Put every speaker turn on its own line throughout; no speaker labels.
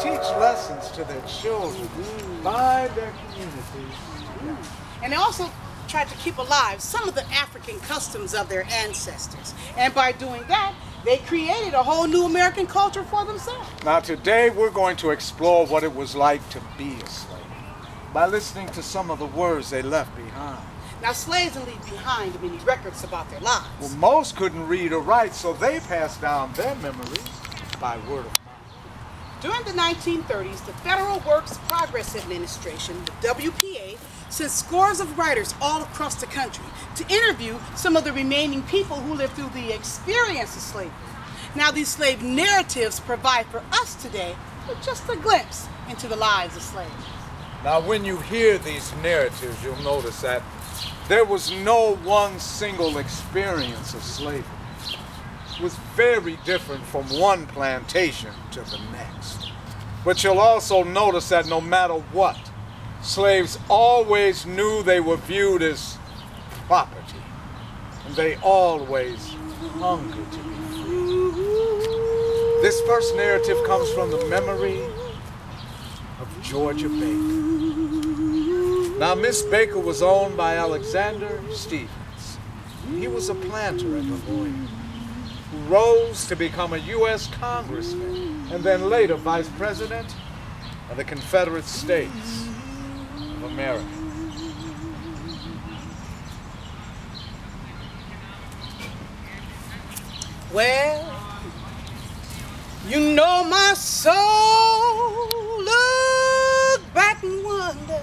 teach lessons to their children by their communities.
And they also tried to keep alive some of the African customs of their ancestors. And by doing that, they created a whole new American culture for themselves.
Now today we're going to explore what it was like to be a slave by listening to some of the words they left behind.
Now slaves didn't leave behind many records about their lives.
Well, most couldn't read or write, so they passed down their memories by word of mouth.
During the 1930s, the Federal Works Progress Administration, the WPA, sent scores of writers all across the country to interview some of the remaining people who lived through the experience of slavery. Now, these slave narratives provide for us today with just a glimpse into the lives of slaves.
Now, when you hear these narratives, you'll notice that there was no one single experience of slavery. It was very different from one plantation to the next. But you'll also notice that no matter what, slaves always knew they were viewed as property, and they always hungered to be free. This first narrative comes from the memory of Georgia Baker. Now, Miss Baker was owned by Alexander Stevens. He was a planter and a lawyer who rose to become a U.S. congressman and then later vice president of the Confederate States of America.
Well, you know my soul look back and wonder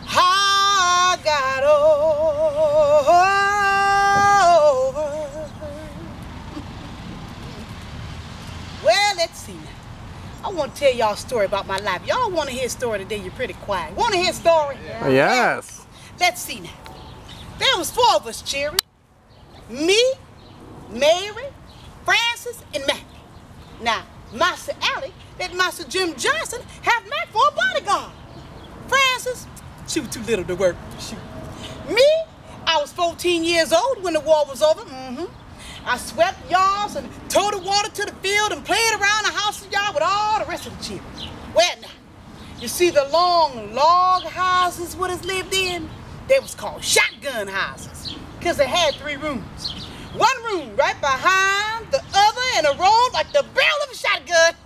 how I got over. Well, let's see now. I want to tell y'all a story about my life. Y'all want to hear a story today? You're pretty quiet. Want to hear a story?
Yeah. Yes.
Let's see now. There was 4 of us, Cherry. Me, Mary, Francis, and Mac. Now, Master Alec let Master Jim Johnson have Mac for a bodyguard. Francis, she was too little to work. Shoot. Me, I was 14 years old when the war was over. I swept yards and towed the water to the field and played around the house and yard with all the rest of the children. Well, now, you see the long log houses what us lived in? They was called shotgun houses because they had 3 rooms. One room right behind the other and a row like the barrel of a shotgun.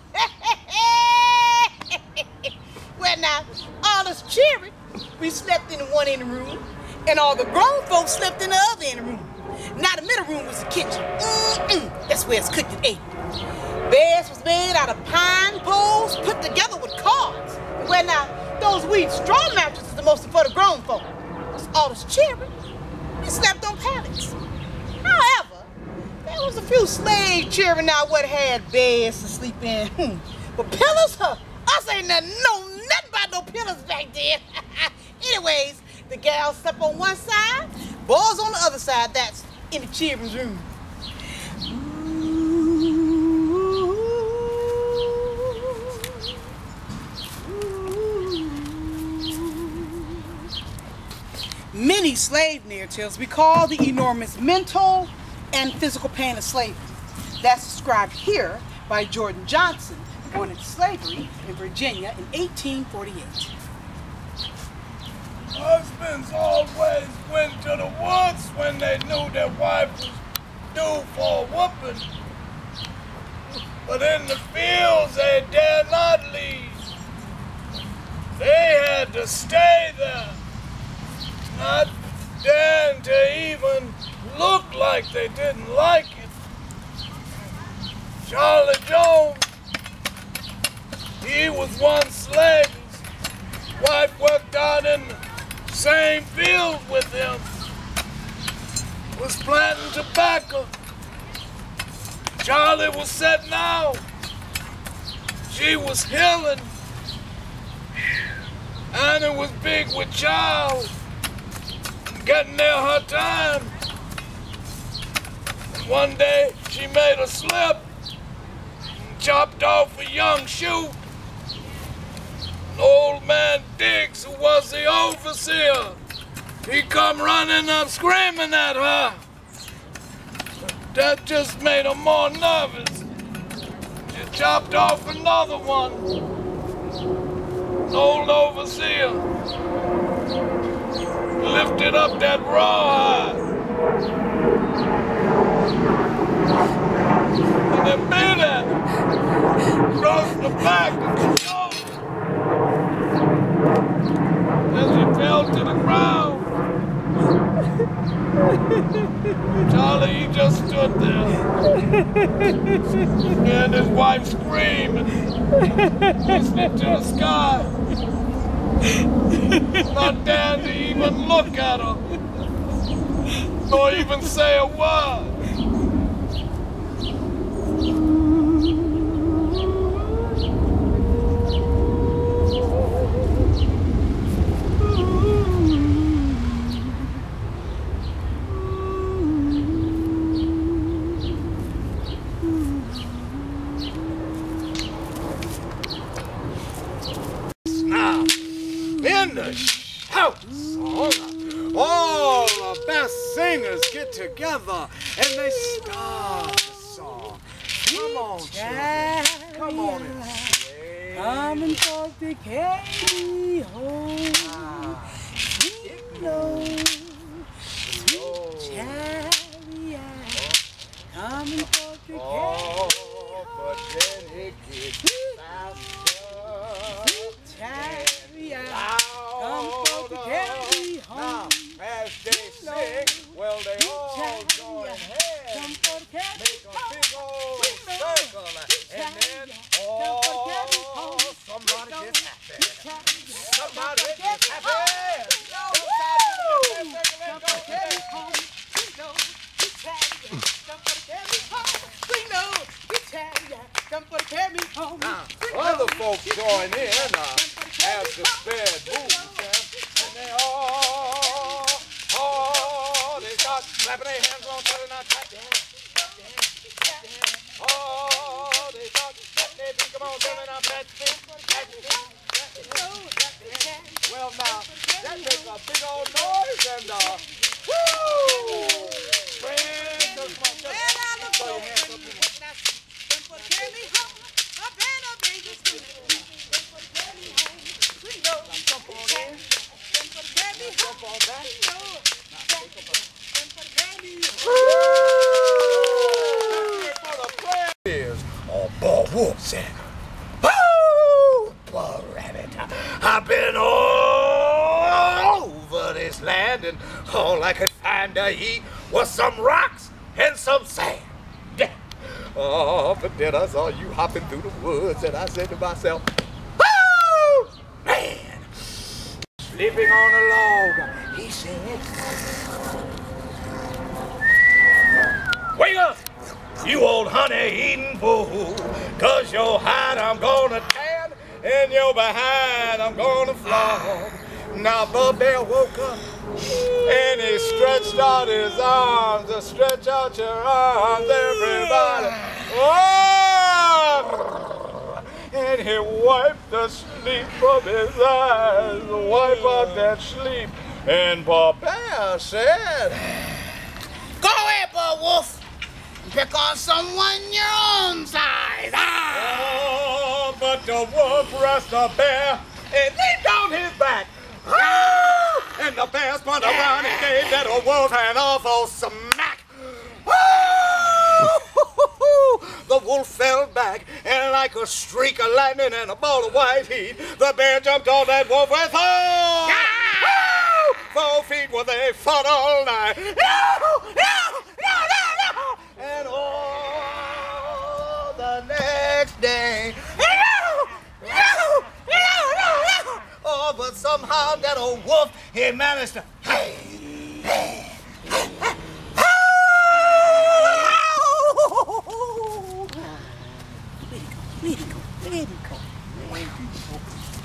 Well, now, all us children, we slept in one end of the room, and all the grown folks slept in the other end of the room. Now, the middle room was the kitchen. That's where it's cooked and ate. Beds was made out of pine poles put together with cords. Well, now, those weed straw mattresses are mostly for the grown folk. All us children, we slept on pallets. However, there was a few slave children now what had beds to sleep in. But pillows, us ain't nothing about no pillows back then. Anyways, the gals slept on one side, boys on the other side. That's in the children's room. Many slave narratives recall the enormous mental and physical pain of slavery. That's described here by Jordan Johnson, born into slavery in Virginia in 1848.
Husbands always went to the woods when they knew their wife was due for a whooping. But in the fields they dare not leave. They had to stay there, not daring to even look like they didn't like it. Charlie Jones, he was one slave. His wife worked out in the same field with him, was planting tobacco. Charlie was setting out. She was healing. Annie was big with child, getting there her time. One day she made a slip and chopped off a young shoot. Old man Diggs, who was the overseer, he come running up screaming at her. That just made her more nervous. She chopped off another one. An old overseer lifted up that rawhide and they bit at it across the back of the shoulder as he fell to the ground. Charlie, he just stood there and his wife screaming, listening to the sky, not daring to even look at her, nor even say a word.
Now, in the shout song, all the best singers get together and they start the song. Come on, children. Come on and sing.
Come and talk to carry home. Sweet Lord, sweet chariot. Come and talk to carry home.
But then it gets
Chariot, come for to carry home.
Now, as they sing, well, they all join hands,
Come for to carry
make a big old circle, and then somebody gets happy. Somebody gets happy. Now, other folks join in as the bed moves, and they they start clapping their hands on each other, now clap their hands. They start clapping their feet, come on, children, now clap your feet, clap your feet, clap your feet. Well, now, that makes a big old noise, and woo! Friends, just throw your hands up in the said, "Oh, poor rabbit, I've been all over this land, and all I could find to eat was some rocks and some sand. Oh, but then I saw you hopping through the woods, and I said to myself, oh, man, sleeping on a log." He said, "Wake up, you old honey-eating fool, 'cause your hide I'm gonna tan, and your behind I'm gonna flog." Now the bear woke up, and he stretched out his arms. To stretch out your arms, everybody. Oh! And he wiped the sleep from his eyes, wipe out that sleep. And the bear said,
Go ahead, Boy Wolf. Pick on someone your own size.
oh, but the wolf rushed the bear and leaped on his back. Ah! And the bear spun around and gave that old wolf an awful smack. Ah! The wolf fell back, and like a streak of lightning and a ball of white heat, the bear jumped on that wolf with all 4 feet where they fought all night. And all the next day. Oh, but somehow that old wolf, he managed to.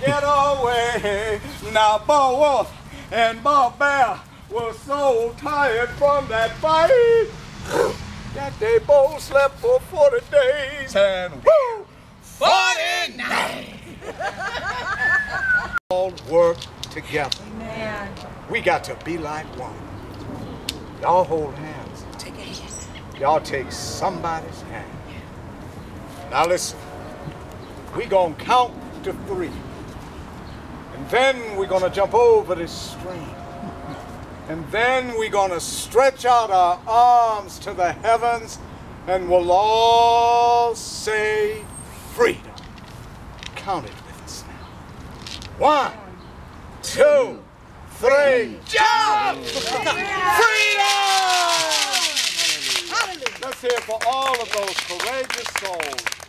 Get away. Now, Boy Wolf and Boy Bear were so tired from that fight that they both slept for 40 days and woo, 40 nights. All work together.
Man.
We got to be like one. Y'all hold hands.
Take a hand.
Y'all take somebody's hand. Now listen. we gonna count to 3. And then we're gonna jump over this stream. And then we're gonna stretch out our arms to the heavens and we'll all say freedom. Count it with us now. 1, 2, 3, jump! Freedom! Let's hear for all of those courageous souls